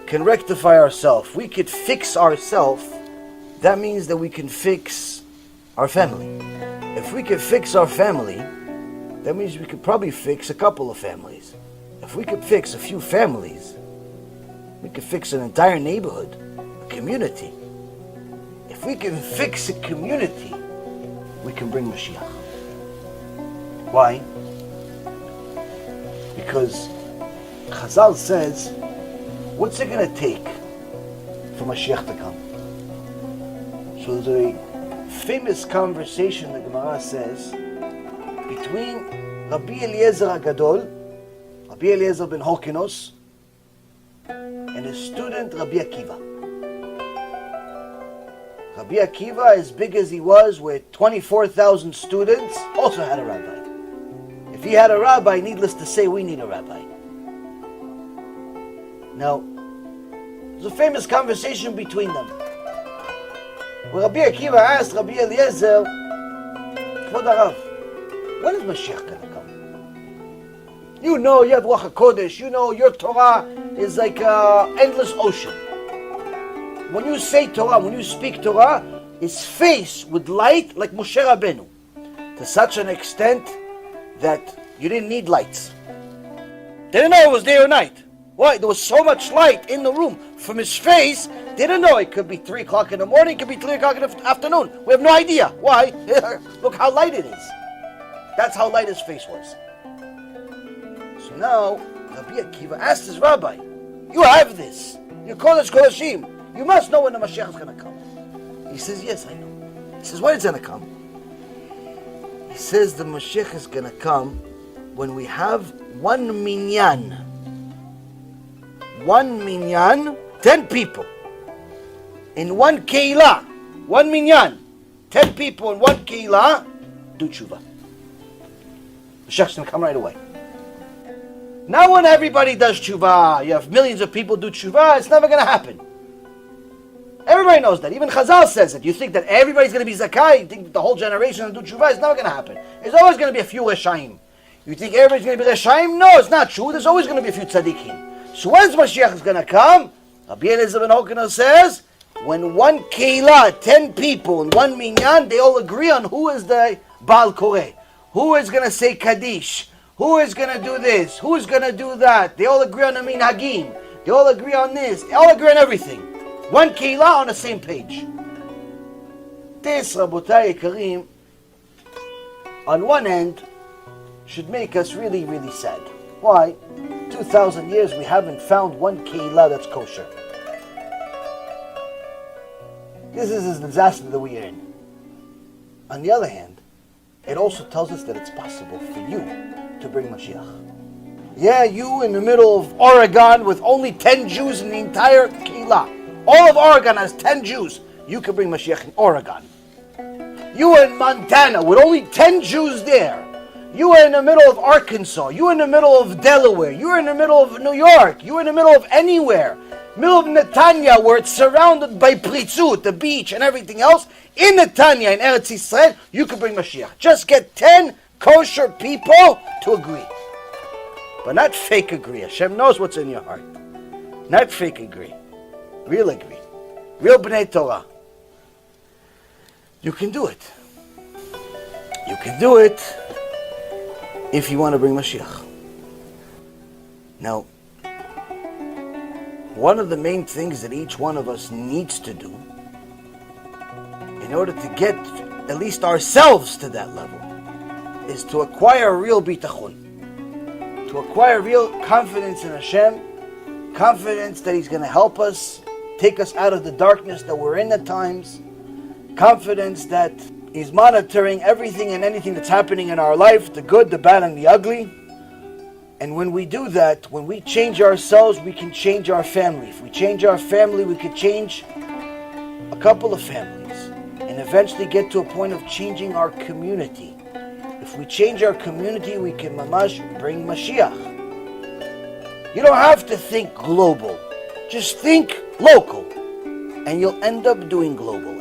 can rectify ourselves, we could fix ourselves, that means that we can fix our family. If we could fix our family, that means we could probably fix a couple of families. If we could fix a few families, we could fix an entire neighborhood, a community. If we can fix a community, we can bring Mashiach. Why? Because Chazal says, what's it going to take for Mashiach to come? So there's a famous conversation, the Gemara says, between Rabbi Eliezer HaGadol, Rabbi Eliezer ben Horkinos, and his student Rabbi Akiva. Rabbi Akiva, as big as he was, with 24,000 students, also had a rabbi. If he had a rabbi, needless to say, we need a rabbi. Now, there's a famous conversation between them, where Rabbi Akiva asked Rabbi Eliezer, Kvod Harav, when is Mashiach going to come? You know, you have Ruach HaKodesh, you know your Torah is like an endless ocean. When you say Torah, when you speak Torah, it's faced with light like Moshe Rabbeinu, to such an extent that you didn't need lights. They didn't know it was day or night. Why? There was so much light in the room from his face, they didn't know it could be 3 o'clock in the morning, it could be 3 o'clock in the afternoon. We have no idea. Why? Look how light it is. That's how light his face was. So now, Rabbi Akiva asked his rabbi, you have this. You call this Kodashim. You must know when the Mashiach is going to come. He says, yes, I know. He says, when is it going to come? He says the Mashiach is going to come when we have one minyan. One minyan, 10 people. In one keilah, one minyan, 10 people in one keilah, do tshuva. Mashiach's going to come right away. Now when everybody does tshuva, you have millions of people do tshuva, it's never going to happen. Everybody knows that. Even Chazal says it. You think that everybody's going to be zakai, you think the whole generation will do tshuva, it's never going to happen. There's always going to be a few reshaim. You think everybody's going to be reshaim? No, it's not true. There's always going to be a few tzaddikim. So when's Mashiach is going to come? Rabbi Eliezer ben Horkinos says, when one keilah, 10 people in one minyan, they all agree on who is the Baal Koreh, who is going to say Kaddish, who is going to do this, who is going to do that. They all agree on the minhagim. They all agree on this. They all agree on everything. One keilah on the same page. This, Rabotai Yekarim, on one end, should make us really, really sad. Why? 2,000 years we haven't found one keilah that's kosher. This is a disaster that we are in. On the other hand, it also tells us that it's possible for you to bring Mashiach. Yeah, you in the middle of Oregon with only 10 Jews in the entire keilah. All of Oregon has 10 Jews. You can bring Mashiach in Oregon. You in Montana with only 10 Jews there. You are in the middle of Arkansas. You are in the middle of Delaware. You are in the middle of New York. You are in the middle of anywhere. Middle of Netanya, where it's surrounded by Pritzut, the beach and everything else. In Netanya, in Eretz Yisrael, you can bring Mashiach. Just get 10 kosher people to agree. But not fake agree. Hashem knows what's in your heart. Not fake agree. Real agree. Real B'nai Torah. You can do it. You can do it if you want to bring Mashiach. Now, one of the main things that each one of us needs to do in order to get at least ourselves to that level is to acquire real bitachon, to acquire real confidence in Hashem, confidence that He's going to help us, take us out of the darkness that we're in at times, confidence that He's monitoring everything and anything that's happening in our life, the good, the bad, and the ugly. And when we do that, when we change ourselves, we can change our family. If we change our family, we could change a couple of families and eventually get to a point of changing our community. If we change our community, we can mamash bring Mashiach. You don't have to think global. Just think local. And you'll end up doing global.